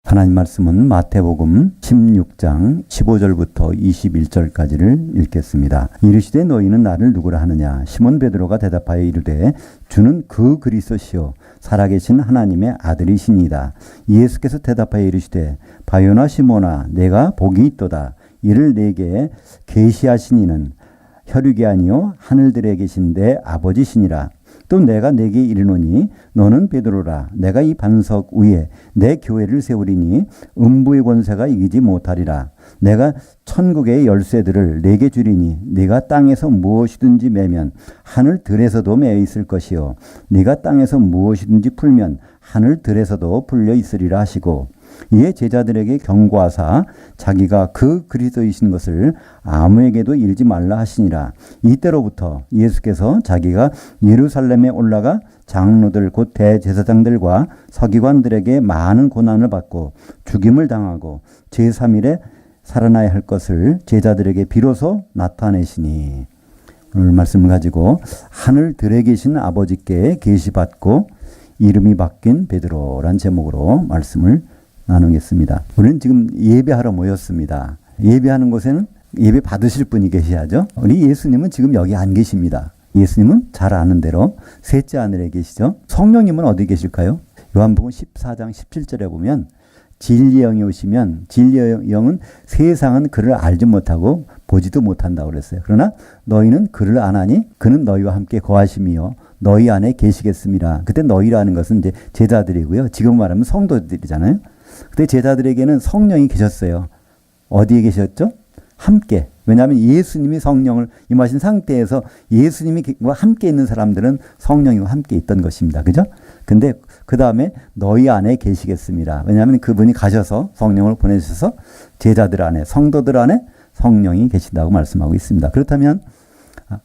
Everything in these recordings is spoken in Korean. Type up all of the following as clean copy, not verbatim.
하나님 말씀은 마태복음 16장 15절부터 21절까지를 읽겠습니다. 이르시되 너희는 나를 누구라 하느냐? 시몬 베드로가 대답하여 이르되 주는 그 그리스도시요 살아계신 하나님의 아들이시니이다. 예수께서 대답하여 이르시되 바요나 시몬아 내가 복이 있도다. 이를 내게 계시하신 이는 혈육이 아니요 하늘들에 계신 내 아버지시니라. 또 내가 내게 이르노니 너는 베드로라. 내가 이 반석 위에 내 교회를 세우리니 음부의 권세가 이기지 못하리라. 내가 천국의 열쇠들을 내게 주리니 네가 땅에서 무엇이든지 매면 하늘들에서도 매어 있을 것이요 네가 땅에서 무엇이든지 풀면 하늘들에서도 풀려 있으리라 하시고 이에 제자들에게 경고하사 자기가 그 그리스도이신 것을 아무에게도 일지 말라 하시니라. 이때로부터 예수께서 자기가 예루살렘에 올라가 장로들 곧 대제사장들과 서기관들에게 많은 고난을 받고 죽임을 당하고 제3일에 살아나야 할 것을 제자들에게 비로소 나타내시니. 오늘 말씀을 가지고 하늘들에 계신 아버지께 계시받고 이름이 바뀐 베드로란 제목으로 말씀을 나누겠습니다. 우리는 지금 예배하러 모였습니다. 예배하는 곳에는 예배 받으실 분이 계셔야죠. 우리 예수님은 지금 여기 안 계십니다. 예수님은 잘 아는 대로 셋째 하늘에 계시죠. 성령님은 어디 계실까요? 요한복음 14장 17절에 보면 진리의 영이 오시면 진리의 영은 세상은 그를 알지 못하고 보지도 못한다고 그랬어요. 그러나 너희는 그를 아나니 그는 너희와 함께 거하심이요 너희 안에 계시겠습니다. 그때 너희라는 것은 이제 제자들이고요. 지금 말하면 성도들이잖아요. 그때 제자들에게는 성령이 계셨어요. 어디에 계셨죠? 함께. 왜냐하면 예수님이 성령을 임하신 상태에서 예수님과 함께 있는 사람들은 성령이와 함께 있던 것입니다. 그죠? 근데 그 다음에 너희 안에 계시겠습니다. 왜냐하면 그분이 가셔서 성령을 보내주셔서 제자들 안에, 성도들 안에 성령이 계신다고 말씀하고 있습니다. 그렇다면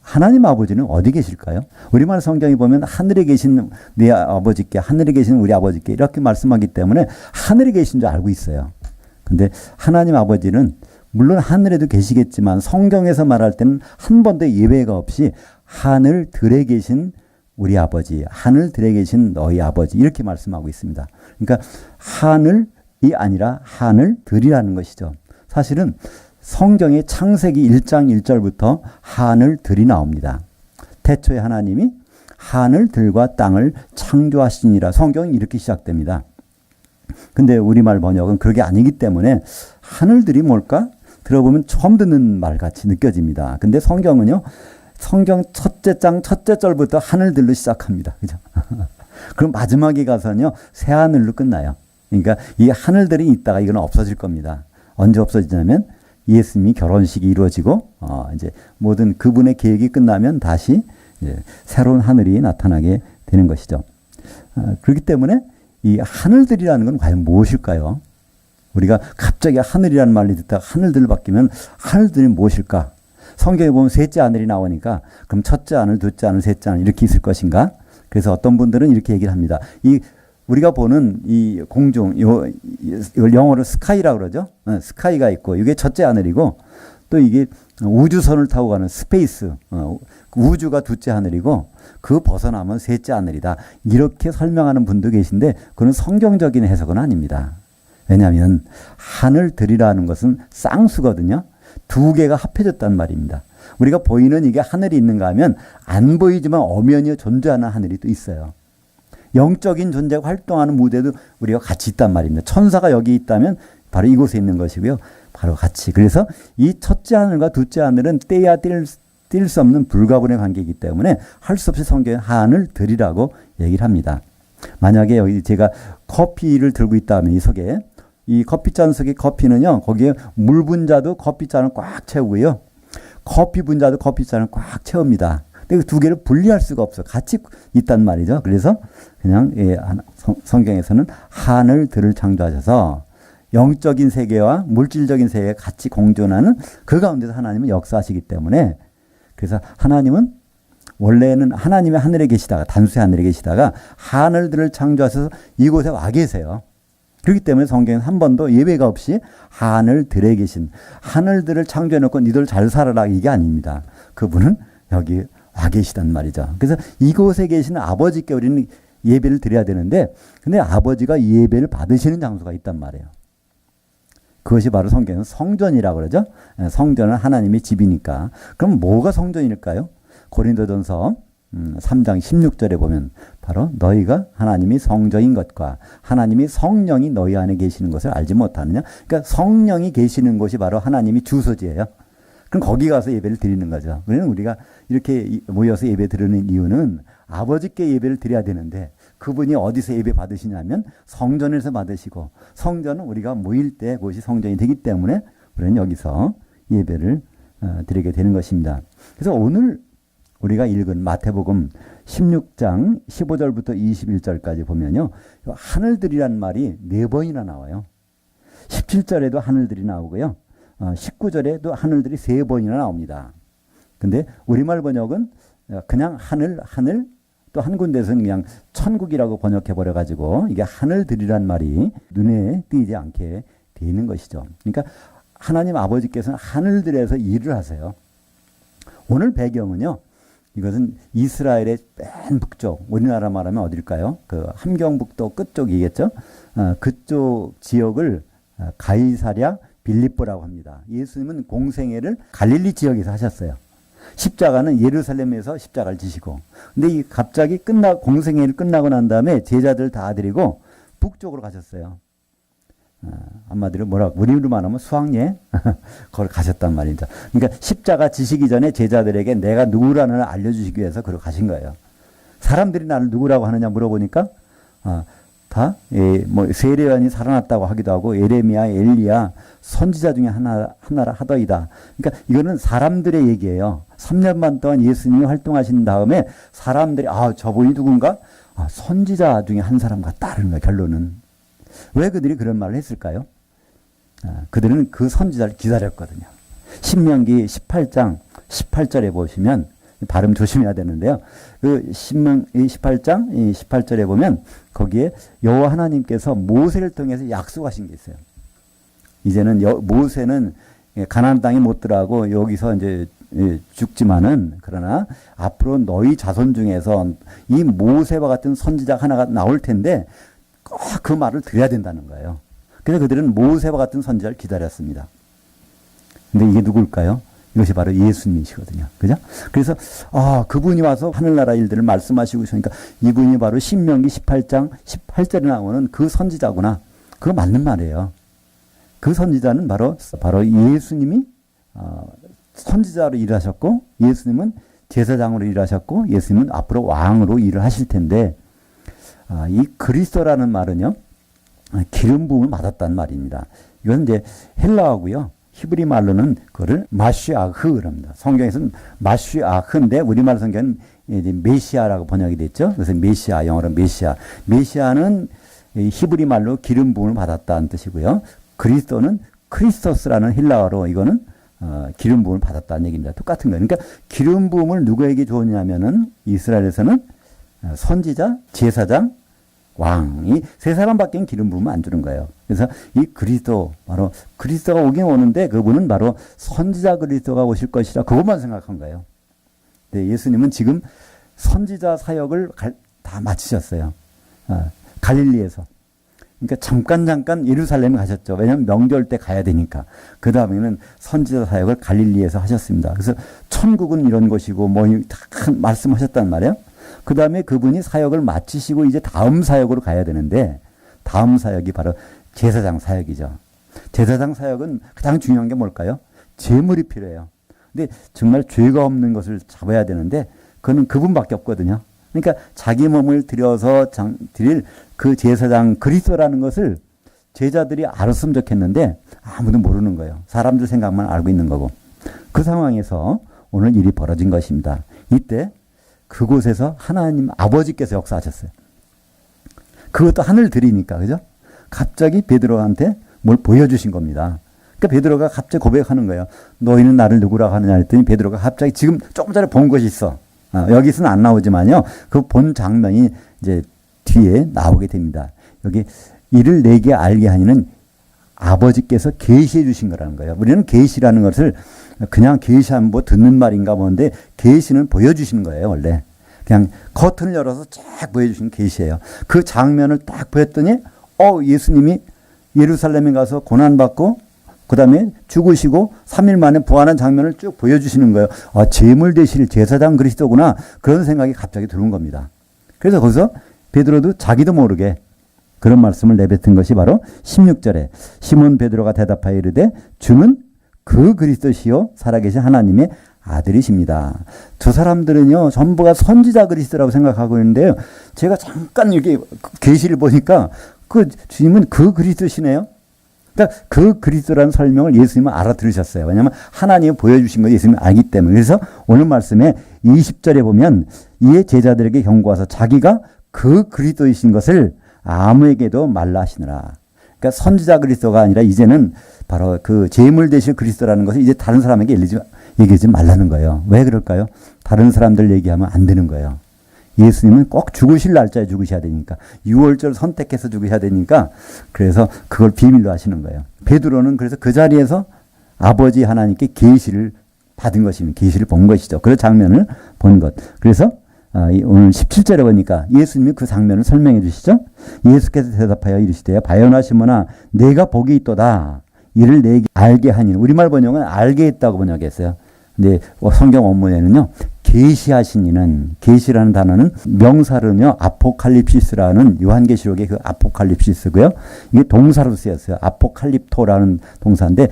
하나님 아버지는 어디 계실까요? 우리말 성경이 보면 하늘에 계신 내 아버지께, 하늘에 계신 우리 아버지께 이렇게 말씀하기 때문에 하늘에 계신 줄 알고 있어요. 근데 하나님 아버지는 물론 하늘에도 계시겠지만 성경에서 말할 때는 한 번도 예외가 없이 하늘들에 계신 우리 아버지, 하늘들에 계신 너희 아버지 이렇게 말씀하고 있습니다. 그러니까 하늘이 아니라 하늘들이라는 것이죠. 사실은 성경의 창세기 1장 1절부터 하늘들이 나옵니다. 태초에 하나님이 하늘들과 땅을 창조하시니라. 성경은 이렇게 시작됩니다. 근데 우리말 번역은 그게 아니기 때문에 하늘들이 뭘까? 들어보면 처음 듣는 말 같이 느껴집니다. 근데 성경은요. 성경 첫째 장 첫째 절부터 하늘들로 시작합니다. 그죠? 그럼 마지막에 가서는요. 새하늘로 끝나요. 그러니까 이 하늘들이 있다가 이건 없어질 겁니다. 언제 없어지냐면 예수님이 결혼식이 이루어지고 이제 모든 그분의 계획이 끝나면 다시 이제 새로운 하늘이 나타나게 되는 것이죠. 그렇기 때문에 이 하늘들이라는 건 과연 무엇일까요? 우리가 갑자기 하늘이라는 말을 듣다가 하늘들을 바뀌면 하늘들이 무엇일까? 성경에 보면 셋째 하늘이 나오니까 그럼 첫째 하늘, 둘째 하늘, 셋째 하늘 이렇게 있을 것인가? 그래서 어떤 분들은 이렇게 얘기를 합니다. 이 우리가 보는 이 공중, 이걸 영어로 스카이라고 그러죠. 스카이가 있고, 이게 첫째 하늘이고, 또 이게 우주선을 타고 가는 스페이스, 우주가 둘째 하늘이고, 그 벗어나면 셋째 하늘이다. 이렇게 설명하는 분도 계신데, 그건 성경적인 해석은 아닙니다. 왜냐하면 하늘들이라는 것은 쌍수거든요. 두 개가 합해졌단 말입니다. 우리가 보이는 이게 하늘이 있는가 하면 안 보이지만 엄연히 존재하는 하늘이 또 있어요. 영적인 존재가 활동하는 무대도 우리가 같이 있단 말입니다. 천사가 여기 있다면 바로 이곳에 있는 것이고요. 바로 같이. 그래서 이 첫째 하늘과 둘째 하늘은 떼야 뗄 수 없는 불가분의 관계이기 때문에 할 수 없이 성경에 하늘들이라고 얘기를 합니다. 만약에 여기 제가 커피를 들고 있다면 이 속에 이 커피잔 속에 커피는요. 거기에 물 분자도 커피잔을 꽉 채우고요. 커피 분자도 커피잔을 꽉 채웁니다. 근데 그 두 개를 분리할 수가 없어. 같이 있단 말이죠. 그래서 그냥 성경에서는 하늘들을 창조하셔서 영적인 세계와 물질적인 세계가 같이 공존하는 그 가운데서 하나님은 역사하시기 때문에 그래서 하나님은 원래는 하나님이 하늘에 계시다가 단수의 하늘에 계시다가 하늘들을 창조하셔서 이곳에 와 계세요. 그렇기 때문에 성경은 한 번도 예외가 없이 하늘들에 계신 하늘들을 창조해놓고 니들 잘 살아라 이게 아닙니다. 그분은 여기 와 계시단 말이죠. 그래서 이곳에 계시는 아버지께 우리는 예배를 드려야 되는데 근데 아버지가 예배를 받으시는 장소가 있단 말이에요. 그것이 바로 성경에서 성전이라고 그러죠. 성전은 하나님의 집이니까. 그럼 뭐가 성전일까요? 고린도전서 3장 16절에 보면 바로 너희가 하나님이 성전인 것과 하나님이 성령이 너희 안에 계시는 것을 알지 못하느냐. 그러니까 성령이 계시는 곳이 바로 하나님이 주소지예요. 그럼 거기 가서 예배를 드리는 거죠. 그러면 우리가 이렇게 모여서 예배 드리는 이유는 아버지께 예배를 드려야 되는데 그분이 어디서 예배 받으시냐면 성전에서 받으시고 성전은 우리가 모일 때 그것이 성전이 되기 때문에 우리는 여기서 예배를 드리게 되는 것입니다. 그래서 오늘 우리가 읽은 마태복음 16장 15절부터 21절까지 보면요. 하늘들이란 말이 4번이나 나와요. 17절에도 하늘들이 나오고요. 19절에도 하늘들이 3번이나 나옵니다. 근데 우리말 번역은 그냥 하늘 또 한 군데서는 그냥 천국이라고 번역해 버려 가지고 이게 하늘들이란 말이 눈에 띄지 않게 돼 있는 것이죠. 그러니까 하나님 아버지께서는 하늘들에서 일을 하세요. 오늘 배경은요. 이것은 이스라엘의 맨 북쪽, 우리나라 말하면 어딜까요? 그 함경북도 끝쪽이겠죠. 그쪽 지역을 가이사랴 빌립보라고 합니다. 예수님은 공생애를 갈릴리 지역에서 하셨어요. 십자가는 예루살렘에서 십자가를 지시고. 근데 이 갑자기 공생애를 끝나고 난 다음에 제자들 다 데리고 북쪽으로 가셨어요. 한마디로 우리로 말하면 수학여행 거기 가셨단 말이죠. 그러니까 십자가 지시기 전에 제자들에게 내가 누구라는 걸 알려주시기 위해서 그러 가신 거예요. 사람들이 나를 누구라고 하느냐 물어보니까 다 세 요한이 살아났다고 하기도 하고 예레미야, 엘리야 선지자 중에 하나라 하더이다. 그러니까 이거는 사람들의 얘기예요. 3년 반 동안 예수님이 활동하신 다음에 사람들이 저분이 누군가? 선지자 중에 한 사람 같다는 거예요. 결론은. 왜 그들이 그런 말을 했을까요? 그들은 그 선지자를 기다렸거든요. 신명기 18장 18절에 보시면 발음 조심해야 되는데요. 그 신명기 18장 18절에 보면 거기에 여호와 하나님께서 모세를 통해서 약속하신 게 있어요. 이제는 모세는 가나안 땅에 못 들어가고 여기서 이제 죽지만은 그러나 앞으로 너희 자손 중에서 이 모세와 같은 선지자가 하나가 나올 텐데 꼭 그 말을 들어야 된다는 거예요. 그래서 그들은 모세와 같은 선지자를 기다렸습니다. 근데 이게 누굴까요? 이것이 바로 예수님이시거든요. 그죠? 그래서 그분이 와서 하늘나라 일들을 말씀하시고 있으니까 이분이 바로 신명기 18장 18절에 나오는 그 선지자구나. 그거 맞는 말이에요. 그 선지자는 바로 예수님이 선지자로 일하셨고 예수님은 제사장으로 일하셨고 예수님은 앞으로 왕으로 일을 하실 텐데 이 그리스도라는 말은요. 기름 부음을 받았다는 말입니다. 이건 이제 헬라어고요. 히브리 말로는 그거를 마시아흐라고 합니다. 성경에서는 마시아흐인데 우리말 성경은 메시아라고 번역이 됐죠. 그래서 메시아, 영어로 메시아. 메시아는 히브리 말로 기름 부음을 받았다는 뜻이고요. 그리스도는 크리스토스라는 헬라어로 이거는 기름 부음을 받았다는 얘기입니다. 똑같은 거예요. 그러니까 기름 부음을 누구에게 주었냐면은 이스라엘에서는 선지자, 제사장, 왕이 세 사람밖에 기름 부음을 안 주는 거예요. 그래서 이 그리스도 바로 그리스도가 오긴 오는데 그분은 바로 선지자 그리스도가 오실 것이라 그것만 생각한 거예요. 네, 예수님은 지금 선지자 사역을 다 마치셨어요. 갈릴리에서. 그러니까 잠깐 예루살렘에 가셨죠. 왜냐하면 명절 때 가야 되니까. 그 다음에는 선지자 사역을 갈릴리에서 하셨습니다. 그래서 천국은 이런 것이고 다 말씀하셨단 말이에요. 그 다음에 그분이 사역을 마치시고 이제 다음 사역으로 가야 되는데 다음 사역이 바로 제사장 사역이죠. 제사장 사역은 가장 중요한 게 뭘까요? 제물이 필요해요. 근데 정말 죄가 없는 것을 잡아야 되는데 그는 그분밖에 없거든요. 그러니까 자기 몸을 들여서 드릴 그 제사장 그리스도라는 것을 제자들이 알았으면 좋겠는데 아무도 모르는 거예요. 사람들 생각만 알고 있는 거고. 그 상황에서 오늘 일이 벌어진 것입니다. 이때 그곳에서 하나님 아버지께서 역사하셨어요. 그것도 하늘들이니까, 그죠? 갑자기 베드로한테 뭘 보여주신 겁니다. 그러니까 베드로가 갑자기 고백하는 거예요. 너희는 나를 누구라고 하느냐 했더니 베드로가 갑자기 지금 조금 전에 본 것이 있어. 여기서는 안 나오지만요. 그 본 장면이 이제 뒤에 나오게 됩니다. 여기 이를 내게 알게 하니는 아버지께서 계시해 주신 거라는 거예요. 우리는 계시라는 것을 그냥 계시하면 듣는 말인가 뭔데 계시는 보여주시는 거예요. 원래 그냥 커튼을 열어서 쫙 보여주신 계시예요. 그 장면을 딱 보였더니 예수님이 예루살렘에 가서 고난받고 그 다음에 죽으시고 3일 만에 부활한 장면을 쭉 보여주시는 거예요. 제물 되실 제사장 그리스도구나. 그런 생각이 갑자기 들어온 겁니다. 그래서 거기서 베드로도 자기도 모르게 그런 말씀을 내뱉은 것이 바로 16절에 시몬 베드로가 대답하여 이르되 주는 그 그리스도시요 살아계신 하나님의 아들이십니다. 두 사람들은요 전부가 선지자 그리스도라고 생각하고 있는데요. 제가 잠깐 이렇게 계시를 보니까 그 주님은 그 그리스도시네요. 그러니까 그 그리스도라는 설명을 예수님은 알아들으셨어요. 왜냐하면 하나님이 보여주신 걸 예수님이 알기 때문에. 그래서 오늘 말씀에 20절에 보면 이에 제자들에게 경고하사 자기가 그 그리스도이신 것을 아무에게도 말라 하시느라. 그러니까 선지자 그리스도가 아니라 이제는 바로 그 제물 되실 그리스도라는 것을 이제 다른 사람에게 얘기하지 말라는 거예요. 왜 그럴까요? 다른 사람들 얘기하면 안 되는 거예요. 예수님은 꼭 죽으실 날짜에 죽으셔야 되니까 6월절 선택해서 죽으셔야 되니까 그래서 그걸 비밀로 하시는 거예요. 베드로는 그래서 그 자리에서 아버지 하나님께 계시를 받은 것입니다. 계시를 본 것이죠. 그 장면을 본 것. 그래서 오늘 17절에 보니까 예수님이 그 장면을 설명해 주시죠. 예수께서 대답하여 이르시되 바요나 시몬아 내가 복이 있도다. 이를 내게 알게 하니 우리말 번역은 알게 했다고 번역했어요. 근데 성경 원문에는요. 계시하신 이는 계시라는 단어는 명사로는요. 아포칼립시스라는 요한계시록의 그 아포칼립시스고요. 이게 동사로 쓰였어요. 아포칼립토라는 동사인데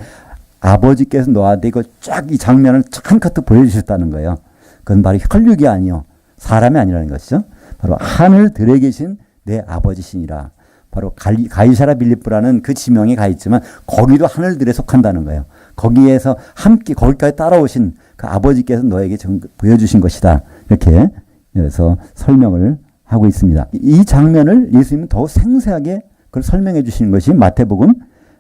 아버지께서 너한테 이거 쫙 이 장면을 한 커트 보여주셨다는 거예요. 그건 바로 혈육이 아니요. 사람이 아니라는 것이죠. 바로 하늘들에 계신 내 아버지시니라. 바로 가이사라 빌립보라는 그 지명에 가 있지만 거기도 하늘들에 속한다는 거예요. 거기에서 함께 거기까지 따라오신 그 아버지께서 너에게 보여주신 것이다. 이렇게 그래서 설명을 하고 있습니다. 이 장면을 예수님은 더욱 생생하게 그걸 설명해 주시는 것이 마태복음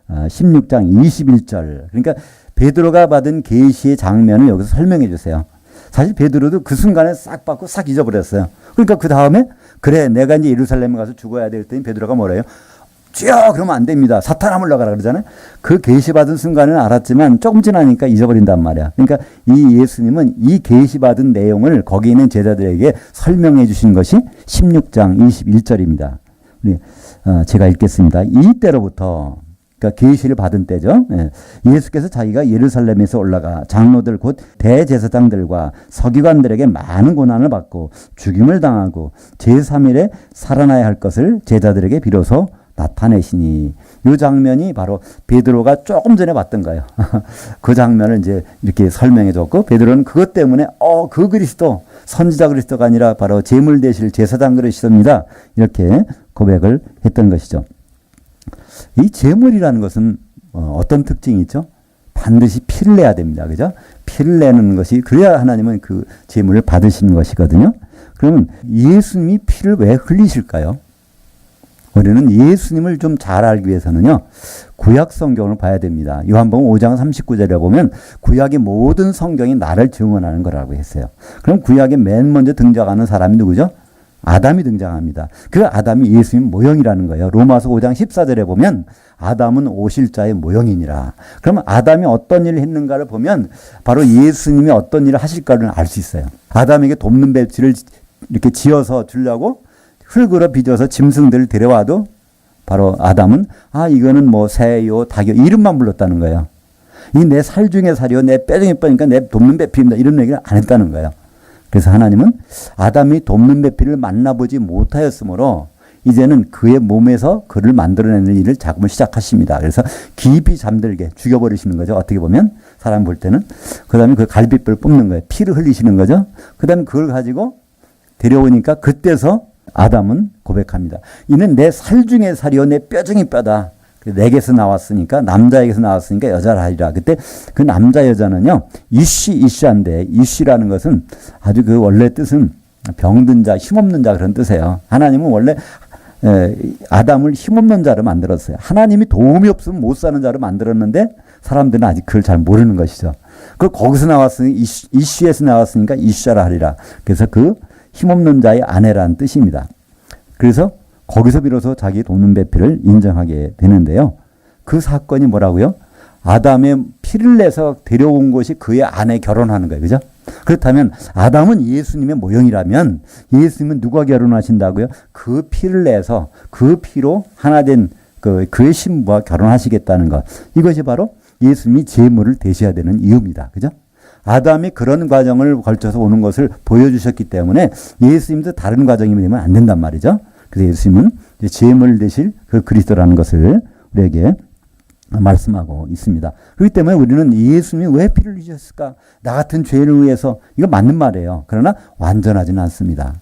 16장 21절. 그러니까 베드로가 받은 계시의 장면을 여기서 설명해 주세요. 사실 베드로도 그 순간에 싹 받고 싹 잊어버렸어요. 그러니까 그 다음에 그래 내가 이제 예루살렘에 가서 죽어야 될 때니 베드로가 뭐래요? 주여 그러면 안 됩니다. 사탄아 물러가라 그러잖아요. 그 계시받은 순간은 알았지만 조금 지나니까 잊어버린단 말이야. 그러니까 이 예수님은 이 계시받은 내용을 거기 있는 제자들에게 설명해 주신 것이 16장 21절입니다. 제가 읽겠습니다. 이때로부터 그러니까 계시를 받은 때죠. 예수께서 자기가 예루살렘에서 올라가 장로들 곧 대제사장들과 서기관들에게 많은 고난을 받고 죽임을 당하고 제3일에 살아나야 할 것을 제자들에게 비로소 나타내시니 이 장면이 바로 베드로가 조금 전에 봤던 거예요. 그 장면을 이제 이렇게 설명해 줬고 베드로는 그것 때문에 그 그리스도 선지자 그리스도가 아니라 바로 제물 되실 제사장 그리스도입니다. 이렇게 고백을 했던 것이죠. 이 제물이라는 것은 어떤 특징이 있죠? 반드시 피를 내야 됩니다. 그죠? 피를 내는 것이 그래야 하나님은 그 제물을 받으시는 것이거든요. 그러면 예수님이 피를 왜 흘리실까요? 우리는 예수님을 좀 잘 알기 위해서는요. 구약 성경을 봐야 됩니다. 요한복음 5장 39절에 보면 구약의 모든 성경이 나를 증언하는 거라고 했어요. 그럼 구약에 맨 먼저 등장하는 사람이 누구죠? 아담이 등장합니다. 그 아담이 예수님 모형이라는 거예요. 로마서 5장 14절에 보면 아담은 오실 자의 모형이니라. 그러면 아담이 어떤 일을 했는가를 보면 바로 예수님이 어떤 일을 하실까를 알 수 있어요. 아담에게 돕는 배치를 이렇게 지어서 주려고 흙으로 빚어서 짐승들을 데려와도 바로 아담은 이거는 뭐 새요 닭이요 이름만 불렀다는 거예요. 이 내 살 중에 살이요 내 뼈 중에 뼈니까 내 돕는 배필입니다. 이런 얘기를 안 했다는 거예요. 그래서 하나님은 아담이 돕는 배필을 만나보지 못하였으므로 이제는 그의 몸에서 그를 만들어내는 일을 작업을 시작하십니다. 그래서 깊이 잠들게 죽여버리시는 거죠. 어떻게 보면 사람 볼 때는. 그 다음에 그 갈비뼈를 뽑는 거예요. 피를 흘리시는 거죠. 그 다음에 그걸 가지고 데려오니까 그때서 아담은 고백합니다. 이는 내 살 중에 살이요 내 뼈 중에 뼈다. 내게서 나왔으니까 남자에게서 나왔으니까 여자라 하리라. 그때 그 남자 여자는요 이쉬한데 이쉬라는 것은 아주 그 원래 뜻은 병든 자, 힘없는 자 그런 뜻이에요. 하나님은 원래 아담을 힘없는 자로 만들었어요. 하나님이 도움이 없으면 못 사는 자로 만들었는데 사람들은 아직 그걸 잘 모르는 것이죠. 그 거기서 나왔으니 이쉬에서 나왔으니까 이쉬라 하리라. 그래서 그 힘없는 자의 아내라는 뜻입니다. 그래서 거기서 비로소 자기 돕는 배필을 인정하게 되는데요. 그 사건이 뭐라고요? 아담의 피를 내서 데려온 것이 그의 아내 결혼하는 거예요. 그죠? 그렇다면 아담은 예수님의 모형이라면 예수님은 누가 결혼하신다고요? 그 피를 내서 그 피로 하나 된 그의 신부와 결혼하시겠다는 것. 이것이 바로 예수님이 제물을 대셔야 되는 이유입니다. 그죠? 아담이 그런 과정을 걸쳐서 오는 것을 보여주셨기 때문에 예수님도 다른 과정이 되면 안 된단 말이죠. 그래서 예수님은 제물 되실 그 그리스도라는 것을 우리에게 말씀하고 있습니다. 그렇기 때문에 우리는 예수님이 왜 피를 흘리셨을까? 나 같은 죄인을 위해서. 이거 맞는 말이에요. 그러나 완전하지는 않습니다.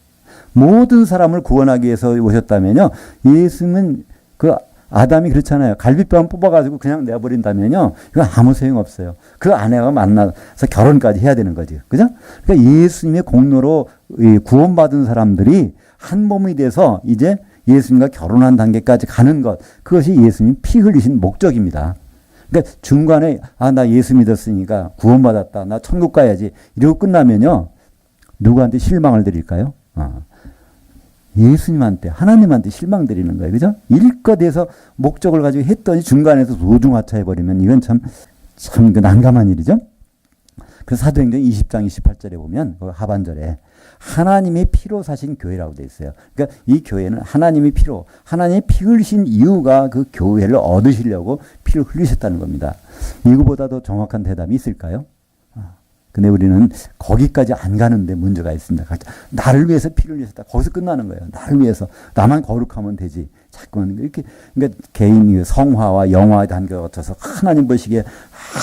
모든 사람을 구원하기 위해서 오셨다면요. 예수님은 그 아담이 그렇잖아요. 갈비뼈만 뽑아가지고 그냥 내버린다면요. 이거 아무 소용없어요. 그 아내가 만나서 결혼까지 해야 되는 거죠. 그죠? 그러니까 예수님의 공로로 구원받은 사람들이 한 몸이 돼서 이제 예수님과 결혼한 단계까지 가는 것. 그것이 예수님 피 흘리신 목적입니다. 그러니까 중간에 나 예수 믿었으니까 구원받았다. 나 천국 가야지. 이러고 끝나면요. 누구한테 실망을 드릴까요? 예수님한테, 하나님한테 실망 드리는 거예요. 그죠? 일껏해서 목적을 가지고 했더니 중간에서 도중하차해버리면 이건 참 그 난감한 일이죠. 그래서 사도행전 20장 28절에 보면 그 하반절에 하나님의 피로 사신 교회라고 되어 있어요. 그러니까 이 교회는 하나님의 피로, 하나님의 피 흘리신 이유가 그 교회를 얻으시려고 피를 흘리셨다는 겁니다. 이거보다 더 정확한 대답이 있을까요? 근데 우리는 거기까지 안 가는데 문제가 있습니다. 나를 위해서 피를 흘리셨다. 거기서 끝나는 거예요. 나를 위해서. 나만 거룩하면 되지. 자꾸만 이렇게, 그러니까 개인 성화와 영화에 단계가 거쳐서 하나님 보시기에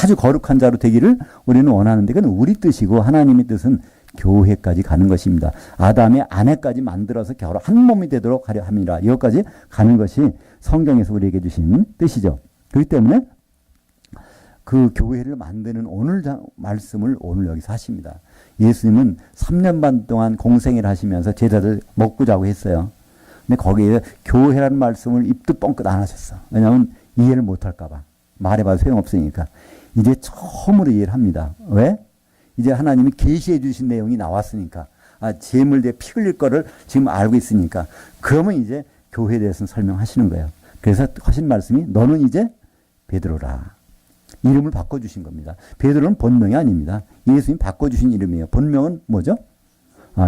아주 거룩한 자로 되기를 우리는 원하는데 그건 우리 뜻이고 하나님의 뜻은 교회까지 가는 것입니다. 아담의 아내까지 만들어서 결혼 한 몸이 되도록 하려 합니다. 이것까지 가는 것이 성경에서 우리에게 주신 뜻이죠. 그렇기 때문에 그 교회를 만드는 오늘 말씀을 오늘 여기서 하십니다. 예수님은 3년 반 동안 공생애를 하시면서 제자들 먹고 자고 했어요. 근데 거기에 교회라는 말씀을 입도 뻥끗 안 하셨어. 왜냐하면 이해를 못할까 봐. 말해봐도 소용없으니까. 이제 처음으로 이해를 합니다. 왜? 이제 하나님이 계시해 주신 내용이 나왔으니까. 제물 대 피 흘릴 거를 지금 알고 있으니까. 그러면 이제 교회에 대해서는 설명하시는 거예요. 그래서 하신 말씀이 너는 이제 베드로라. 이름을 바꿔주신 겁니다. 베드로는 본명이 아닙니다. 예수님 바꿔주신 이름이에요. 본명은 뭐죠?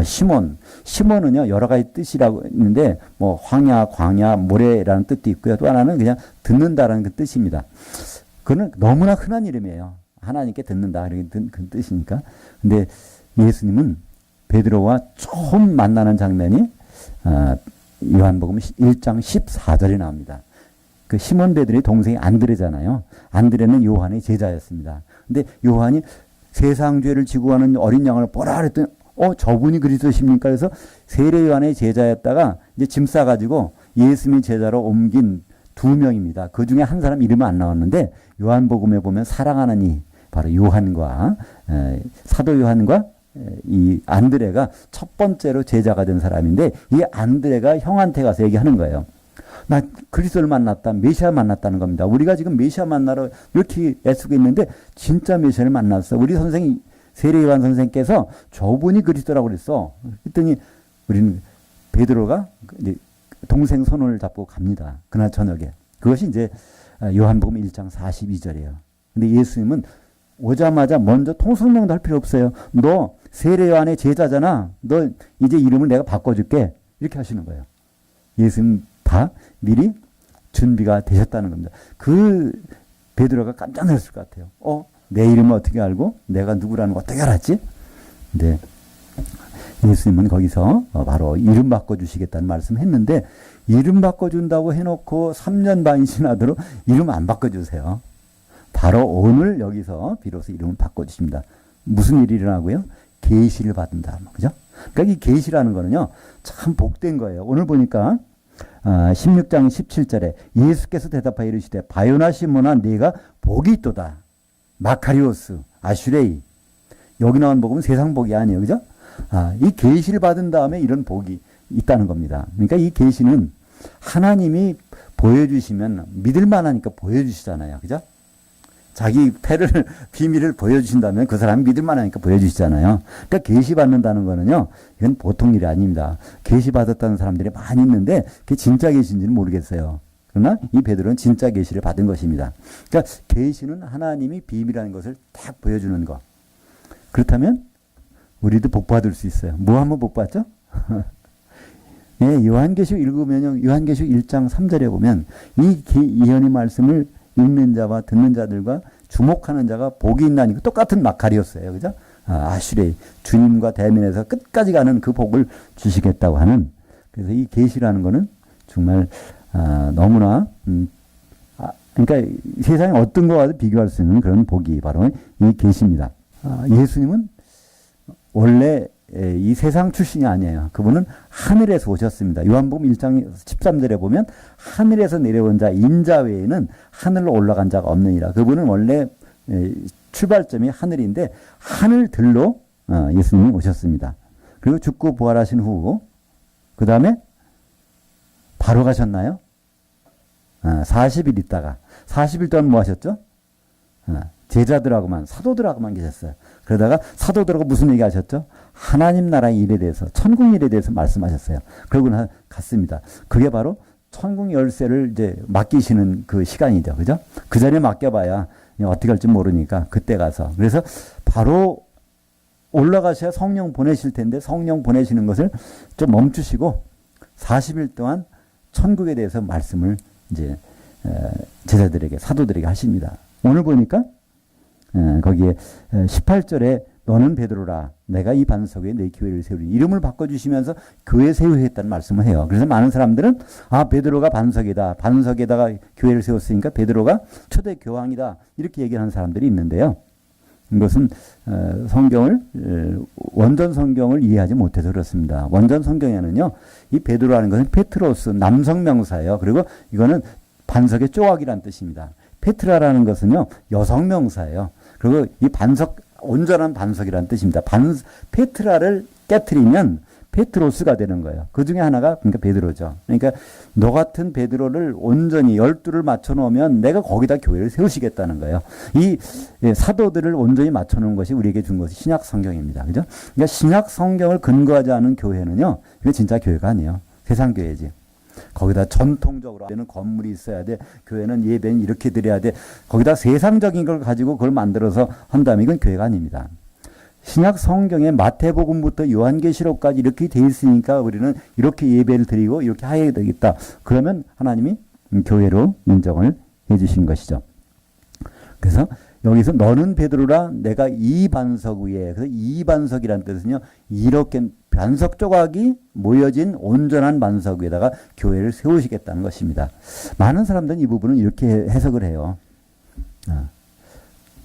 시몬. 시몬은요, 여러 가지 뜻이라고 있는데, 뭐, 황야, 광야, 모래라는 뜻도 있고요. 또 하나는 그냥 듣는다라는 그 뜻입니다. 그거는 너무나 흔한 이름이에요. 하나님께 듣는다. 그 뜻이니까. 근데 예수님은 베드로와 처음 만나는 장면이, 요한복음 1장 14절에 나옵니다. 그 시몬 베드로의 동생이 안드레잖아요. 안드레는 요한의 제자였습니다. 근데 요한이 세상 죄를 지고 가는 어린 양을 보라 그랬더니 저분이 그리스도십니까? 그래서 세례 요한의 제자였다가 이제 짐 싸가지고 예수님의 제자로 옮긴 2명입니다. 그 중에 한 사람 이름은 안 나왔는데 요한복음에 보면 사랑하는 이 바로 요한과 사도 요한과 이 안드레가 첫 번째로 제자가 된 사람인데 이 안드레가 형한테 가서 얘기하는 거예요. 나 그리스도를 만났다. 메시아 만났다는 겁니다. 우리가 지금 메시아 만나러 이렇게 애쓰고 있는데 진짜 메시아를 만났어. 우리 선생이 세례 요한 선생께서 저분이 그리스도라고 그랬어. 그랬더니 우리는 베드로가 이제 동생 손을 잡고 갑니다. 그날 저녁에. 그것이 이제 요한복음 1장 42절이에요. 근데 예수님은 오자마자 먼저 통성명도 할 필요 없어요. 너 세례 요한의 제자잖아. 너 이제 이름을 내가 바꿔줄게. 이렇게 하시는 거예요. 예수님 다 미리 준비가 되셨다는 겁니다. 그 베드로가 깜짝 놀랐을 것 같아요. 내 이름을 어떻게 알고 내가 누구라는 거 어떻게 알았지? 근데 예수님은 거기서 바로 이름 바꿔주시겠다는 말씀을 했는데 이름 바꿔준다고 해놓고 3년 반이 지나도록 이름 안 바꿔주세요. 바로 오늘 여기서 비로소 이름을 바꿔주십니다. 무슨 일이 일어나고요? 계시를 받는다. 그죠? 그러니까 이 계시라는 거는요, 참 복된 거예요. 오늘 보니까 16장 17절에 예수께서 대답하여 이르시되 바요나 시몬아 네가 복이 있도다. 마카리오스, 아슈레이. 여기 나온 복음은 세상 복이 아니에요. 그죠? 이 계시를 받은 다음에 이런 복이 있다는 겁니다. 그러니까 이 계시는 하나님이 보여주시면 믿을 만하니까 보여주시잖아요. 그죠? 자기 비밀을 보여주신다면 그 사람이 믿을 만하니까 보여주시잖아요. 그러니까 계시 받는다는 거는요, 이건 보통 일이 아닙니다. 계시 받았다는 사람들이 많이 있는데 그게 진짜 계시인지는 모르겠어요. 그러나 이 베드로는 진짜 계시를 받은 것입니다. 그러니까 계시는 하나님이 비밀이라는 것을 딱 보여주는 것. 그렇다면 우리도 복 받을 수 있어요. 뭐 한번 복 받죠? 예, 요한계시록 읽으면 요한계시록 1장 3절에 보면 이 예언의 말씀을 읽는 자와 듣는 자들과 주목하는 자가 복이 있나니 똑같은 막갈이었어요. 그죠? 아슈레 주님과 대면에서 끝까지 가는 그 복을 주시겠다고 하는, 그래서 이 계시라는 거는 정말 너무나 그러니까 세상에 어떤 거와도 비교할 수 있는 그런 복이 바로 이 계시입니다. 예수님은 원래 이 세상 출신이 아니에요. 그분은 하늘에서 오셨습니다. 요한복음 1장 13절에 보면 하늘에서 내려온 자 인자 외에는 하늘로 올라간 자가 없느니라. 그분은 원래 출발점이 하늘인데 하늘들로 예수님이 오셨습니다. 그리고 죽고 부활하신 후 그 다음에 바로 가셨나요? 40일 있다가 40일 동안 뭐 하셨죠? 제자들하고만 사도들하고만 계셨어요. 그러다가 사도들하고 무슨 얘기 하셨죠? 하나님 나라의 일에 대해서, 천국 일에 대해서 말씀하셨어요. 그러고 갔습니다. 그게 바로 천국 열쇠를 이제 맡기시는 그 시간이죠. 그죠? 그 전에 맡겨봐야 어떻게 할지 모르니까 그때 가서. 그래서 바로 올라가셔야 성령 보내실 텐데 성령 보내시는 것을 좀 멈추시고 40일 동안 천국에 대해서 말씀을 이제 제자들에게, 사도들에게 하십니다. 오늘 보니까 거기에 18절에 너는 베드로라 내가 이 반석 위에 내 교회를 세우리, 이름을 바꿔주시면서 교회 세우겠다는 말씀을 해요. 그래서 많은 사람들은 베드로가 반석이다, 반석에다가 교회를 세웠으니까 베드로가 초대 교황이다, 이렇게 얘기하는 사람들이 있는데요. 이것은 원전 성경을 이해하지 못해서 그렇습니다. 원전 성경에는요, 이 베드로라는 것은 페트로스 남성 명사예요. 그리고 이거는 반석의 조각이란 뜻입니다. 페트라라는 것은요, 여성 명사예요. 그리고 이 반석, 온전한 반석이라는 뜻입니다. 페트라를 깨트리면 페트로스가 되는 거예요. 그 중에 하나가 그러니까 베드로죠. 그러니까 너 같은 베드로를 온전히 12를 맞춰 놓으면 내가 거기다 교회를 세우시겠다는 거예요. 이 사도들을 온전히 맞춰 놓은 것이 우리에게 준 것이 신약 성경입니다. 그죠? 그러니까 신약 성경을 근거하지 않은 교회는요, 이거 진짜 교회가 아니에요. 세상 교회지. 거기다 전통적으로 교회는 건물이 있어야 돼. 교회는 예배는 이렇게 드려야 돼. 거기다 세상적인 걸 가지고 그걸 만들어서 한다면 이건 교회가 아닙니다. 신약 성경에 마태복음부터 요한계시록까지 이렇게 돼 있으니까 우리는 이렇게 예배를 드리고 이렇게 해야 되겠다. 그러면 하나님이 교회로 인정을 해 주신 것이죠. 그래서 여기서 너는 베드로라 내가 이 반석 위에, 그래서 이 반석이라는 뜻은요, 이렇게 반석 조각이 모여진 온전한 반석 위에다가 교회를 세우시겠다는 것입니다. 많은 사람들은 이 부분은 이렇게 해석을 해요.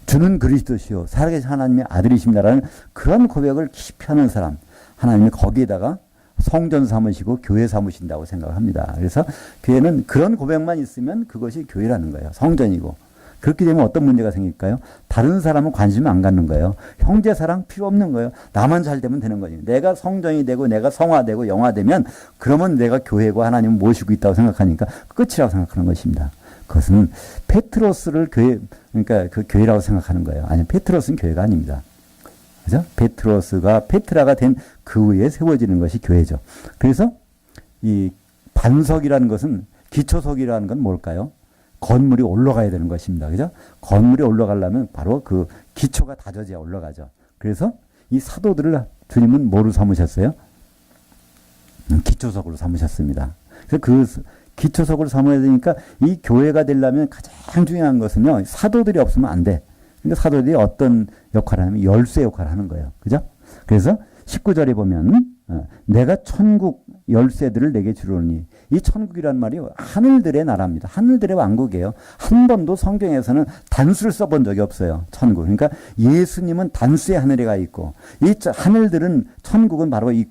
주는 그리스도시요 살아계신 하나님의 아들이십니다라는 그런 고백을 깊이 하는 사람, 하나님이 거기에다가 성전 삼으시고 교회 삼으신다고 생각을 합니다. 그래서 교회는 그런 고백만 있으면 그것이 교회라는 거예요. 성전이고. 그렇게 되면 어떤 문제가 생길까요? 다른 사람은 관심 안 갖는 거예요. 형제 사랑 필요 없는 거예요. 나만 잘 되면 되는 거지. 내가 성전이 되고 내가 성화되고 영화되면 그러면 내가 교회고 하나님을 모시고 있다고 생각하니까 끝이라고 생각하는 것입니다. 그것은 페트로스를 교회, 그러니까 그 교회라고 생각하는 거예요. 아니, 페트로스는 교회가 아닙니다. 그죠? 페트로스가 페트라가 된 그 위에 세워지는 것이 교회죠. 그래서 이 반석이라는 것은, 기초석이라는 건 뭘까요? 건물이 올라가야 되는 것입니다. 그죠? 건물이 올라가려면 바로 그 기초가 다져져야 올라가죠. 그래서 이 사도들을 주님은 뭐로 삼으셨어요? 기초석으로 삼으셨습니다. 그래서 그 기초석으로 삼아야 되니까 이 교회가 되려면 가장 중요한 것은요, 사도들이 없으면 안 돼. 그러니까 사도들이 어떤 역할을 하냐면 열쇠 역할을 하는 거예요. 그죠? 그래서 19절에 보면 내가 천국 열쇠들을 내게 주려니, 이 천국이란 말이 하늘들의 나라입니다. 하늘들의 왕국이에요. 한 번도 성경에서는 단수를 써본 적이 없어요. 천국. 그러니까 예수님은 단수의 하늘에 가 있고, 이 하늘들은, 천국은 바로 이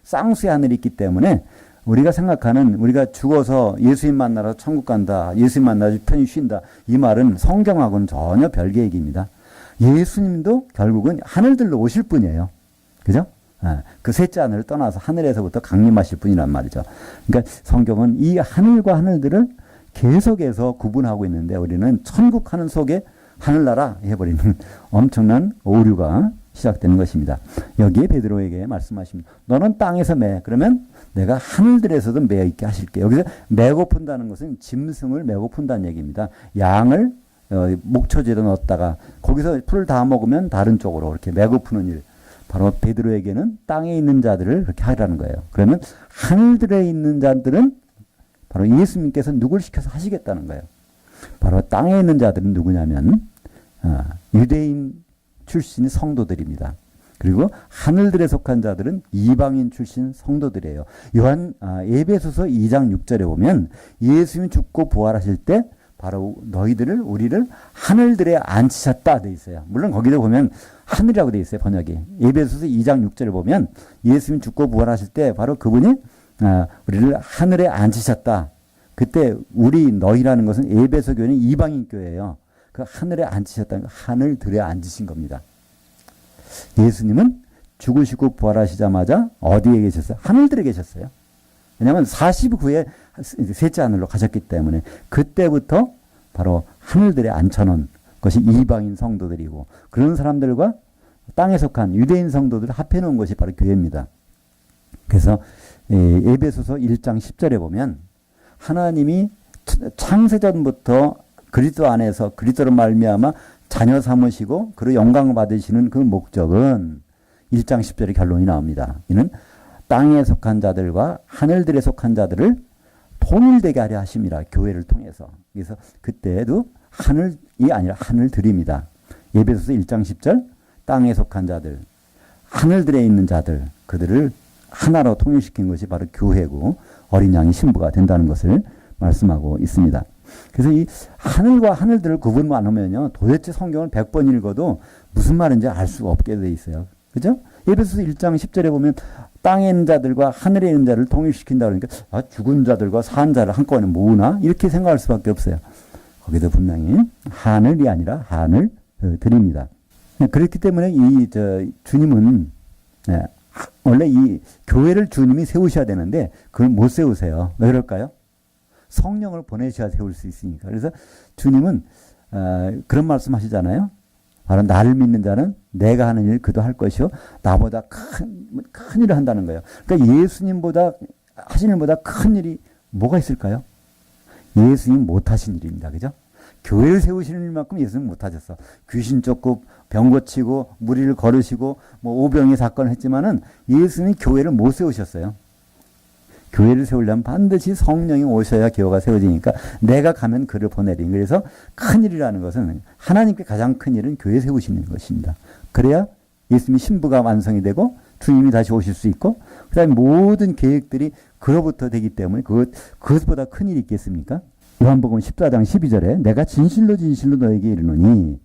쌍수의 하늘이 있기 때문에 우리가 생각하는, 우리가 죽어서 예수님 만나러 천국 간다, 예수님 만나서 편히 쉰다, 이 말은 성경하고는 전혀 별개의 얘기입니다. 예수님도 결국은 하늘들로 오실 분이에요. 그죠? 그 셋째 하늘을 떠나서 하늘에서부터 강림하실 분이란 말이죠. 그러니까 성경은 이 하늘과 하늘들을 계속해서 구분하고 있는데, 우리는 천국 하늘 속에 하늘나라 해버리는 엄청난 오류가 시작되는 것입니다. 여기에 베드로에게 말씀하십니다. 너는 땅에서 매. 그러면 내가 하늘들에서도 매어 있게 하실게. 여기서 메고 푼다는 것은 짐승을 메고 푼다는 얘기입니다. 양을 목초지에 넣었다가 거기서 풀을 다 먹으면 다른 쪽으로 이렇게 메고 푸는 일. 바로 베드로에게는 땅에 있는 자들을 그렇게 하라는 거예요. 그러면 하늘들에 있는 자들은 바로 예수님께서 누굴 시켜서 하시겠다는 거예요. 바로 땅에 있는 자들은 누구냐면 유대인 출신 성도들입니다. 그리고 하늘들에 속한 자들은 이방인 출신 성도들이에요. 에베소서 2장 6절에 보면 예수님이 죽고 부활하실 때 바로 우리를 하늘들에 앉히셨다 돼 있어요. 물론 거기도 보면 하늘이라고 돼 있어요. 번역이. 에베소서 2장 6절에 보면 예수님 죽고 부활하실 때 바로 그분이 우리를 하늘에 앉히셨다. 그때 너희라는 것은 에베소 교회는 이방인 교회예요. 그 하늘에 앉히셨다는 거, 하늘들에 앉으신 겁니다. 예수님은 죽으시고 부활하시자마자 어디에 계셨어요? 하늘들에 계셨어요. 왜냐하면 40 후에 셋째 하늘로 가셨기 때문에 그때부터 바로 하늘들에 앉혀놓은 것이 이방인 성도들이고 그런 사람들과 땅에 속한 유대인 성도들을 합해놓은 것이 바로 교회입니다. 그래서 에베소서 1장 10절에 보면 하나님이 창세전부터 그리스도 안에서 그리스도로 말미암아 자녀 삼으시고 그리고 영광 받으시는 그 목적은 1장 10절의 결론이 나옵니다. 이는 땅에 속한 자들과 하늘들에 속한 자들을 통일되게 하려 하심이라. 교회를 통해서. 그래서 그때도 하늘이 아니라 하늘들입니다. 에베소서 1장 10절 땅에 속한 자들, 하늘들에 있는 자들, 그들을 하나로 통일시킨 것이 바로 교회고 어린 양이 신부가 된다는 것을 말씀하고 있습니다. 그래서 이 하늘과 하늘들을 구분 안 하면요, 도대체 성경을 100번 읽어도 무슨 말인지 알 수가 없게 돼 있어요. 그죠? 에베소서 1장 10절에 보면 땅에 있는 자들과 하늘에 있는 자를 통일시킨다 그러니까 죽은 자들과 산 자를 한꺼번에 모으나? 이렇게 생각할 수밖에 없어요. 거기도 분명히 하늘이 아니라 하늘들입니다. 그렇기 때문에 주님은 원래 이 교회를 주님이 세우셔야 되는데 그걸 못 세우세요. 왜 그럴까요? 성령을 보내셔야 세울 수 있으니까. 그래서 주님은 그런 말씀 하시잖아요. 바로 나를 믿는 자는 내가 하는 일 그도 할 것이요 나보다 큰 일을 한다는 거예요. 그러니까 예수님보다 하시는 일보다 큰 일이 뭐가 있을까요? 예수님 못하신 일입니다. 그죠? 교회를 세우시는 일만큼 예수님 못하셨어. 귀신 쫓고 병 고치고 무리를 거르시고 오병의 사건을 했지만은 예수님이 교회를 못 세우셨어요. 교회를 세우려면 반드시 성령이 오셔야 교회가 세워지니까 내가 가면 그를 보내리. 그래서 큰일이라는 것은 하나님께 가장 큰 일은 교회 세우시는 것입니다. 그래야 예수님이 신부가 완성이 되고 주님이 다시 오실 수 있고 그 다음에 모든 계획들이 그로부터 되기 때문에 그것보다 큰 일이 있겠습니까? 요한복음 14장 12절에 내가 진실로 너에게 이르노니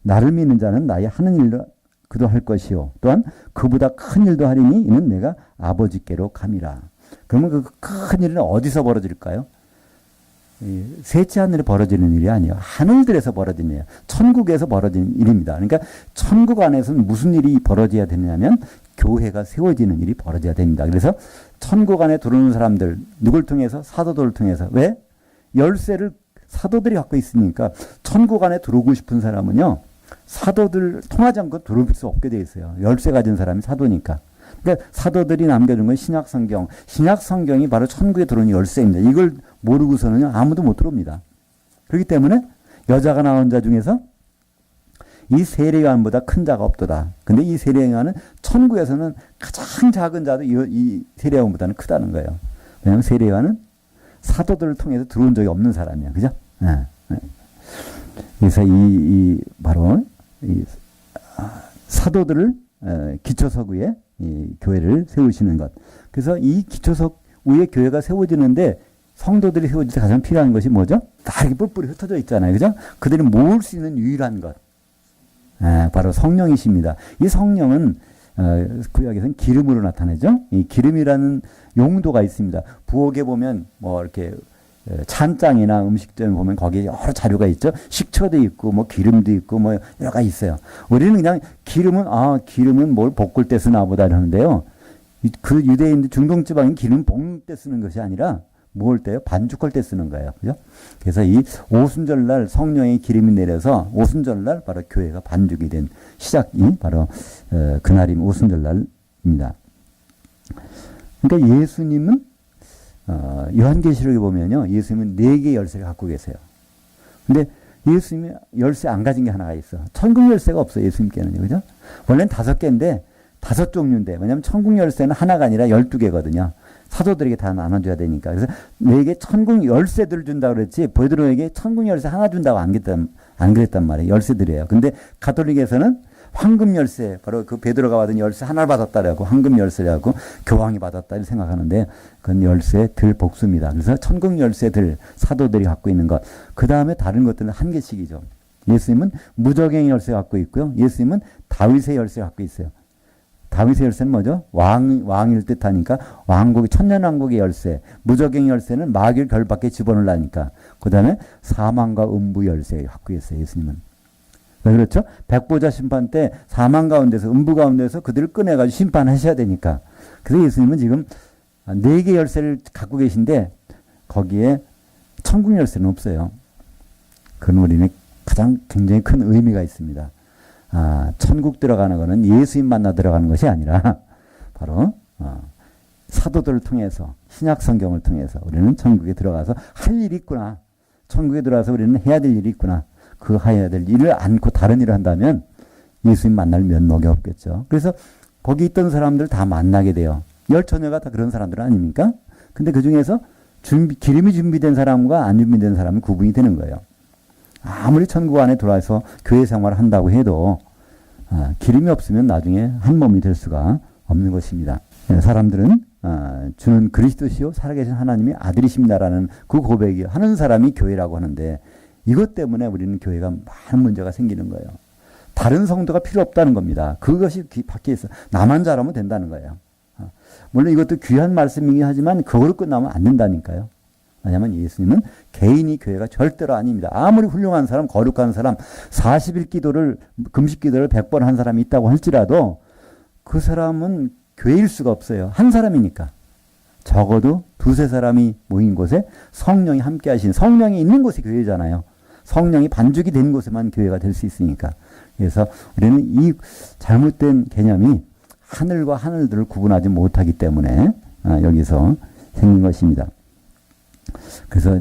나를 믿는 자는 나의 하는 일도 그도 할 것이요 또한 그보다 큰 일도 하리니 이는 내가 아버지께로 감이라. 그러면 그 큰 일은 어디서 벌어질까요? 셋째 하늘에 벌어지는 일이 아니에요. 하늘들에서 벌어지는 일이에요. 천국에서 벌어지는 일입니다. 그러니까 천국 안에서는 무슨 일이 벌어져야 되냐면 교회가 세워지는 일이 벌어져야 됩니다. 그래서 천국 안에 들어오는 사람들 누굴 통해서? 사도들을 통해서. 왜? 열쇠를 사도들이 갖고 있으니까 천국 안에 들어오고 싶은 사람은요. 사도들 통하지 않고 들어올 수 없게 돼 있어요. 열쇠 가진 사람이 사도니까. 그러니까 사도들이 남겨준 건 신약성경. 신약성경이 바로 천국에 들어오는 열쇠입니다. 이걸 모르고서는 아무도 못 들어옵니다. 그렇기 때문에 여자가 나온 자 중에서 이 세례요한보다 큰 자가 없도다. 근데 이 세례요한은 천국에서는 가장 작은 자도 이 세례요한보다는 크다는 거예요. 왜냐하면 세례요한은 사도들을 통해서 들어온 적이 없는 사람이야. 그죠? 그래서 바로 사도들을 기초석 위에 이 교회를 세우시는 것. 그래서 이 기초석 위에 교회가 세워지는데 성도들이 세워질 때 가장 필요한 것이 뭐죠? 다 이렇게 뿔뿔이 흩어져 있잖아요. 그죠? 그들이 모을 수 있는 유일한 것. 바로 성령이십니다. 이 성령은 구약에서는 기름으로 나타내죠. 이 기름이라는 용도가 있습니다. 부엌에 보면 이렇게 찬장이나 음식점에 보면 거기에 여러 자료가 있죠. 식초도 있고 기름도 있고 여러 가지 있어요. 우리는 그냥 기름은 뭘 볶을 때 쓰나 보다 이러는데요. 그 유대인들 중동 지방인 기름 볶을 때 쓰는 것이 아니라 뭘 때요? 반죽할 때 쓰는 거예요. 그죠? 그래서 이 오순절날 성령의 기름이 내려서 오순절날 바로 교회가 반죽이 된 시작이 바로 그날이 오순절날입니다. 그러니까 예수님은 요한계시록에 보면요, 예수님은 4개의 열쇠를 갖고 계세요. 근데 예수님이 열쇠 안 가진 게 하나가 있어. 천국 열쇠가 없어요, 예수님께는요. 그죠? 원래는 5개인데 5종류인데, 왜냐면 천국 열쇠는 하나가 아니라 12개거든요. 사도들에게 다 나눠줘야 되니까. 그래서 내게 천국 열쇠들을 준다고 그랬지, 베드로에게 천국 열쇠 하나 준다고 안 그랬단 말이에요. 열쇠들이에요. 근데 가톨릭에서는 황금 열쇠, 바로 그 베드로가 받은 열쇠 하나를 받았다라고, 황금 열쇠라고 교황이 받았다 이렇게 생각하는데, 그건 열쇠들 복수입니다. 그래서 천국 열쇠들, 사도들이 갖고 있는 것. 그 다음에 다른 것들은 한 개씩이죠. 예수님은 무적행의 열쇠 갖고 있고요. 예수님은 다윗의 열쇠 갖고 있어요. 다윗의 열쇠는 뭐죠? 왕일 듯 하니까 왕국의, 천년왕국의 열쇠. 무적행의 열쇠는 마귀를 결밖에 집어넣으려니까. 그 다음에 사망과 음부 열쇠 갖고 있어요, 예수님은. 왜 그렇죠? 백보자 심판 때 사망 가운데서, 음부 가운데서 그들을 꺼내가지고 심판하셔야 되니까. 그래서 예수님은 지금 4개 열쇠를 갖고 계신데 거기에 천국 열쇠는 없어요. 그건 우리는 가장 굉장히 큰 의미가 있습니다. 천국 들어가는 것은 예수님 만나 들어가는 것이 아니라 바로 사도들을 통해서, 신약 성경을 통해서 우리는 천국에 들어가서 할 일이 있구나. 천국에 들어가서 우리는 해야 될 일이 있구나. 그 해야 될 일을 안고 다른 일을 한다면 예수님 만날 면목이 없겠죠. 그래서 거기 있던 사람들 다 만나게 돼요. 10처녀가 다 그런 사람들 아닙니까? 근데 그 중에서 기름이 준비된 사람과 안 준비된 사람은 구분이 되는 거예요. 아무리 천국 안에 들어와서 교회 생활을 한다고 해도 기름이 없으면 나중에 한 몸이 될 수가 없는 것입니다. 사람들은 주는 그리스도시요 살아계신 하나님의 아들이십니다라는 그 고백이 하는 사람이 교회라고 하는데, 이것 때문에 우리는 교회가 많은 문제가 생기는 거예요. 다른 성도가 필요 없다는 겁니다. 그것이 밖에 있어. 나만 잘하면 된다는 거예요. 물론 이것도 귀한 말씀이긴 하지만 그걸로 끝나면 안 된다니까요. 왜냐하면 예수님은 개인이 교회가 절대로 아닙니다. 아무리 훌륭한 사람, 거룩한 사람, 40일 기도를, 금식 기도를 100번 한 사람이 있다고 할지라도 그 사람은 교회일 수가 없어요. 한 사람이니까. 적어도 2-3 사람이 모인 곳에 성령이 함께 하신, 성령이 있는 곳이 교회잖아요. 성령이 반죽이 된 곳에만 교회가 될 수 있으니까. 그래서 우리는 이 잘못된 개념이 하늘과 하늘들을 구분하지 못하기 때문에 여기서 생긴 것입니다. 그래서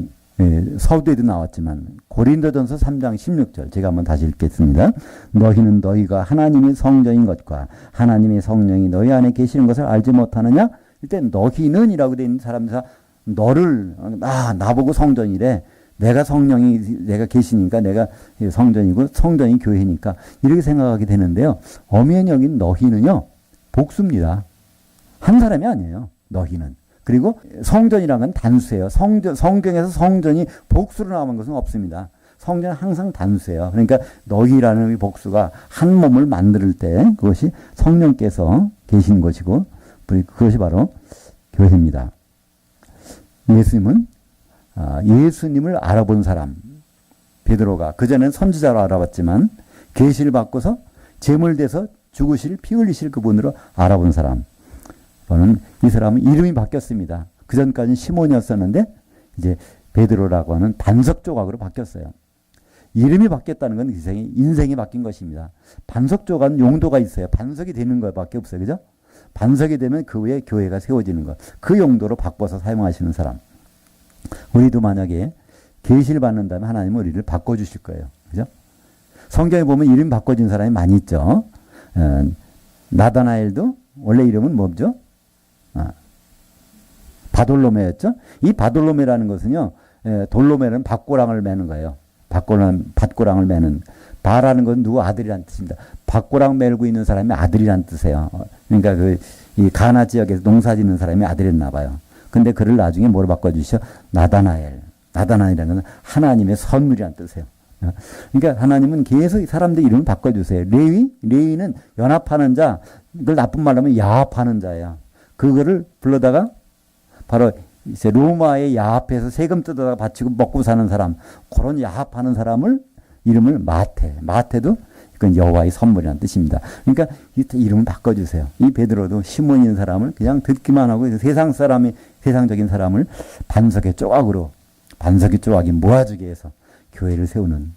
서두에도 나왔지만 고린도전서 3장 16절 제가 한번 다시 읽겠습니다. 너희는 너희가 하나님의 성전인 것과 하나님의 성령이 너희 안에 계시는 것을 알지 못하느냐? 이때 너희는 이라고 되어 있는 사람들, 너를 나보고 성전이래. 내가 성령이 내가 계시니까 내가 성전이고 성전이 교회니까 이렇게 생각하게 되는데요. 엄연히 여긴 너희는요 복수입니다. 한 사람이 아니에요. 너희는. 그리고 성전이라는 건 단수예요. 성경에서 성전이 복수로 나오는 것은 없습니다. 성전은 항상 단수예요. 그러니까 너희라는 이 복수가 한 몸을 만들 때 그것이 성령께서 계신 것이고 그것이 바로 교회입니다. 예수님은 예수님을 알아본 사람, 베드로가 그전엔 선지자로 알아봤지만 계시를 받고서 제물돼서 죽으실, 피 흘리실 그분으로 알아본 사람. 저는 이 사람은 이름이 바뀌었습니다. 그전까지는 시몬이었었는데 이제 베드로라고 하는 반석 조각으로 바뀌었어요. 이름이 바뀌었다는 건 인생이 바뀐 것입니다. 반석 조각은 용도가 있어요. 반석이 되는 것밖에 없어요. 그죠? 반석이 되면 그 위에 교회가 세워지는 것. 그 용도로 바꿔서 사용하시는 사람. 우리도 만약에 계시를 받는다면 하나님은 우리를 바꿔주실 거예요. 그죠? 성경에 보면 이름 바꿔진 사람이 많이 있죠. 나다나엘도 원래 이름은 뭐죠? 바돌로메였죠. 이 바돌로메라는 것은요, 돌로메는 밭고랑을 매는 거예요. 밭고랑을 매는. 바라는 것은 누구 아들이란 뜻입니다. 밭고랑 매고 있는 사람이 아들이란 뜻이에요. 그러니까 이 가나 지역에서 농사 짓는 사람이 아들이었나 봐요. 근데 그를 나중에 뭐로 바꿔주시죠? 나다나엘. 나다나엘이라는 것은 하나님의 선물이란 뜻이에요. 그러니까 하나님은 계속 사람들 이름을 바꿔주세요. 레위는 연합하는 자, 이걸 나쁜 말로 하면 야합하는 자예요. 그거를 불러다가 바로 이제 로마의 야합해서 세금 뜯어다가 바치고 먹고 사는 사람, 그런 야합하는 사람을 이름을 마태도 그건 여호와의 선물이라는 뜻입니다. 그러니까 이름을 바꿔주세요. 이 베드로도 시몬인 사람을 그냥 듣기만 하고 세상적인 사람을 반석의 조각이 모아주게 해서 교회를 세우는,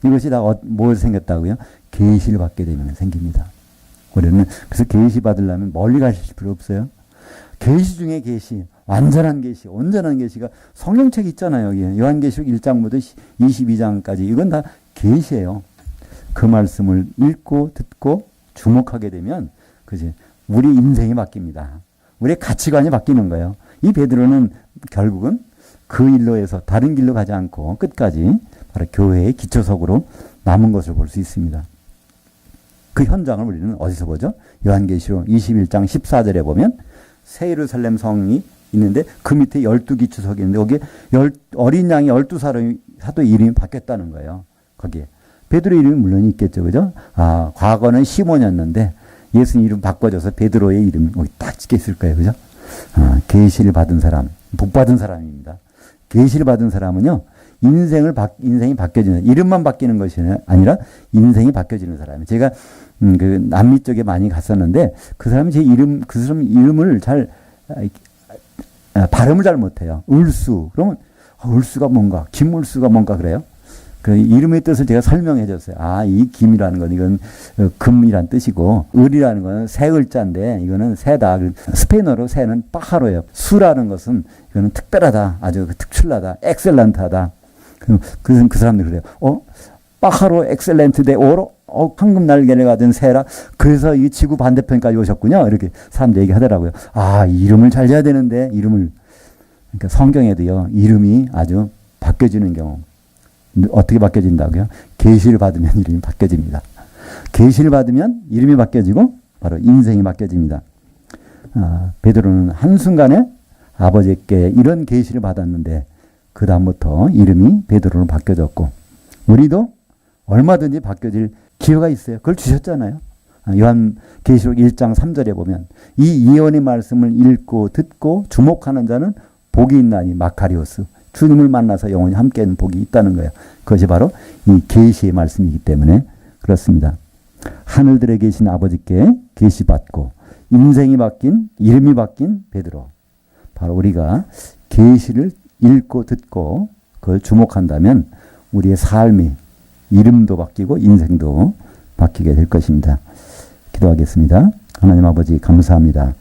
이것이 다 뭘 생겼다고요? 계시를 받게 되면 생깁니다. 우리는 그래서 계시 받으려면 멀리 가실 필요 없어요. 계시 중에 계시, 완전한 계시, 온전한 계시가 성경책이 있잖아요. 여기 요한계시록 1장부터 22장까지 이건 다 계시예요. 그 말씀을 읽고 듣고 주목하게 되면 그지 우리 인생이 바뀝니다. 우리의 가치관이 바뀌는 거예요. 이 베드로는 결국은 그 일로 해서 다른 길로 가지 않고 끝까지 바로 교회의 기초석으로 남은 것을 볼 수 있습니다. 그 현장을 우리는 어디서 보죠? 요한계시록 21장 14절에 보면 새 예루살렘 성이 있는데 그 밑에 12기초석이 있는데 거기에 어린 양이 12사람이 사도 이름이 바뀌었다는 거예요. 거기에. 베드로 이름이 물론 있겠죠. 그죠? 아, 과거는 시몬이었는데 예수님 이름 바꿔줘서 베드로의 이름이 거기 딱 찍혀 있을 거예요. 그죠? 아, 계시를 받은 사람, 복 받은 사람입니다. 계시를 받은 사람은요, 인생이 바뀌어지는, 이름만 바뀌는 것이 아니라 인생이 바뀌어지는 사람이에요. 제가, 그 남미 쪽에 많이 갔었는데 그 사람 이름을 잘, 발음을 잘 못해요. 울수. 그러면, 울수가 뭔가, 김울수가 뭔가 그래요. 그 이름의 뜻을 제가 설명해 줬어요. 아, 이 김이라는 건 이건 금이란 뜻이고, 을이라는 건 새 을자인데 이거는 새다. 스페인어로 새는 빠하로예요. 수라는 것은 이거는 특별하다. 아주 특출나다. 엑셀런트하다. 그 사람들이 그래요. 빠하로 엑셀렌트 데 오로? 황금 날개를 가진 새라. 그래서 이 지구 반대편까지 오셨군요. 이렇게 사람들이 얘기하더라고요. 아, 이름을 잘 지어야 되는데, 이름을. 그러니까 성경에도요, 이름이 아주 바뀌어지는 경우. 어떻게 바뀌어진다고요? 계시를 받으면 이름이 바뀌어집니다. 계시를 받으면 이름이 바뀌어지고 바로 인생이 바뀌어집니다. 베드로는 한순간에 아버지께 이런 계시를 받았는데 그 다음부터 이름이 베드로로 바뀌어졌고 우리도 얼마든지 바뀌어질 기회가 있어요. 그걸 주셨잖아요. 요한계시록 1장 3절에 보면 이 예언의 말씀을 읽고 듣고 주목하는 자는 복이 있나니 마카리오스. 주님을 만나서 영원히 함께하는 복이 있다는 거예요. 그것이 바로 이 계시의 말씀이기 때문에 그렇습니다. 하늘들에 계신 아버지께 계시받고 인생이 바뀐 이름이 바뀐 베드로. 바로 우리가 계시를 읽고 듣고 그걸 주목한다면 우리의 삶이 이름도 바뀌고 인생도 바뀌게 될 것입니다. 기도하겠습니다. 하나님 아버지 감사합니다.